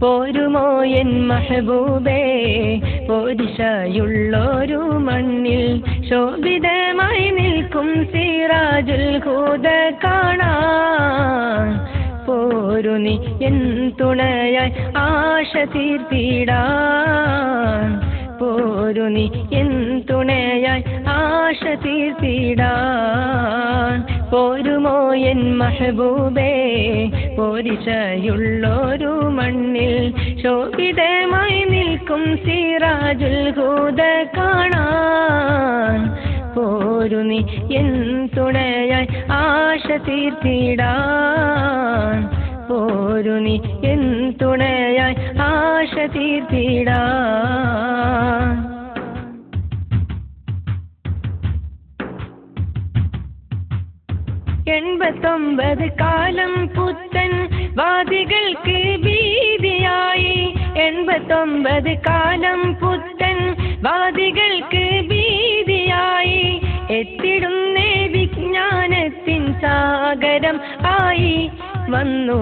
പോരുമോ എൻ മെഹബൂബേ പോരിശയുള്ളൊരു മണ്ണിൽ ശോഭിതമായി നിൽക്കും സിറാജുൽ ഹുദ കാണാൻ പോരു നീ എൻ തുണയായി ആശ തീർത്തിടാൻ പോരു നീ എൻ തുണയായി ആശ തീർത്തിടാൻ പോരുമോ എൻ മെഹബൂബേ പോരിശയുള്ളൊരു മണ്ണിൽ ശോഭിതമായി നിൽക്കും സിറാജുൽ ഹുദ കാണാൻ പോരു നീ എൻ തുണയായി ആശ തീർത്തിടാൻ പോരു നീ എൻ തുണയായി ആശ തീർത്തിടാൻ 89 കാലം പുത്തൻ വാദികൾക്ക് ഭീതിയായി 89 കാലം പുത്തൻ വാദികൾക്ക് ഭീതിയായി എത്തിടുന്നേ വിജ്ഞാനത്തിൻ സാഗരം ആയി വന്നു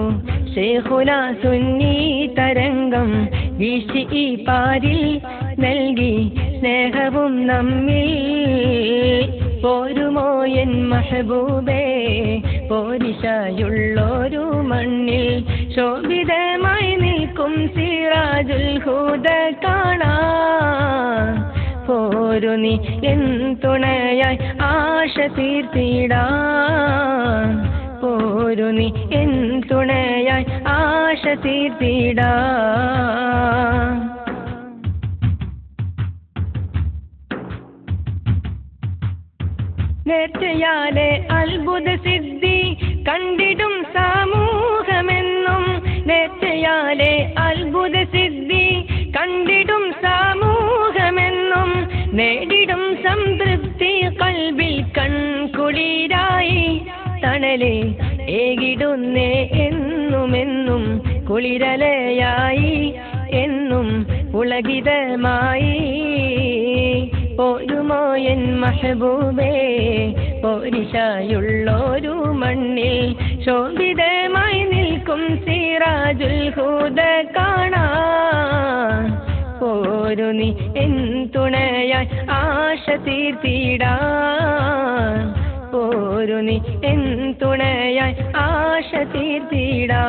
ശൈഖുനാ സുന്നി തരംഗം വീശി ഈ പാരിൽ നൽകി സ്നേഹവും നമ്മിൽ പോരുമോ എൻ മെഹബൂബേ പോരിശയുള്ളൊരു മണ്ണിൽ ശോഭിതമായി നിൽക്കും സിറാജുൽ ഹുദ കാണാൻ പോരു നീ എൻ തുണയായി ആശ തീർത്തിടാൻ പോരു നീ എൻ തുണയായി ആശ തീർത്തിടാൻ നേർച്ചയാലെ അത്ഭുത സിദ്ധി കണ്ടിടും സമൂഹമെന്നും നേർച്ചയാലെ അത്ഭുത സിദ്ധി കണ്ടിടും സമൂഹമെന്നും നേടിടും സംതൃപ്തി കൽബിൽ കൺകുളിരായി തണലെ ഏകിടുന്നേ എന്നുമെന്നും കുളിരലയായി എന്നും പുളകിതമായി പോരുമോ എൻ മെഹബൂബേ പോരിശയുള്ളൊരു മണ്ണിൽ ശോഭിതമായി നിൽക്കും സിറാജുൽ ഹുദ കാണാൻ പോരു നീ എൻ തുണയായി ആശ തീർത്തിടാൻ പോരു നീ എൻ തുണയായി ആശ തീർത്തിടാൻ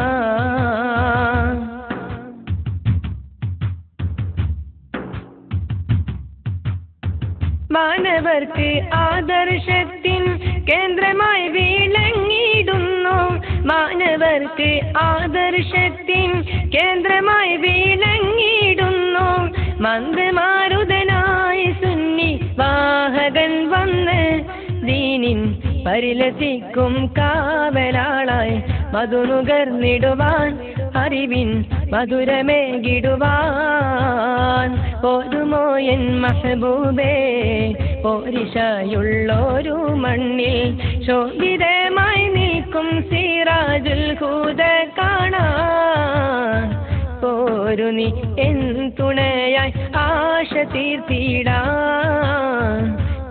മാനവർക്ക് ആദർശത്തിൻ കേന്ദ്രമായി വിളങ്ങിടുന്നു മാനവർക്ക് ആദർശത്തിൻ കേന്ദ്രമായി വിളങ്ങിടുന്നു മന്ദമാരുതനായി സുന്നി വാഹകൻ വന്ന് ദീനിൻ പരിലസിക്കും കാവലാളായി മധുനുകർന്നിടുവാൻ അറിവിൻ മധുരമേകിടുവാൻ പോരുമോ എൻ മെഹബൂബേ പോരിശയുള്ളൊരു മണ്ണിൽ ശോഭിതമായി നിൽക്കും സിറാജുൽ ഹുദ കാണാൻ പോരു നീ എൻ തുണയായി ആശ തീർത്തിടാൻ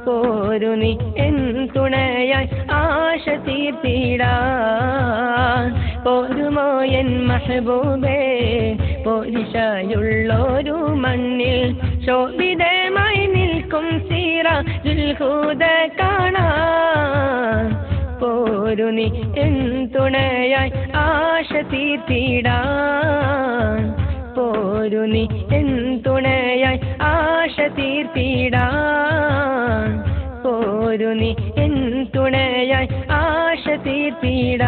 പോരു നീ എൻ തുണയായി ആശ തീർത്തിടാൻ പോരുമോ എൻ മെഹബൂബേ പോരിശയുള്ളൊരു മണ്ണിൽ ശോഭിതമായി നിൽക്കും സിറാജുൽ ഹുദ കാണാൻ പോരു നീ എൻ തുണയായി ആശ തീർത്തിടാൻ പോരു നീ എൻ തുണയായി ആശ തീർത്തിടാൻ പോരു നീ എൻ തുണയായി ആശ തീർത്തിടാൻ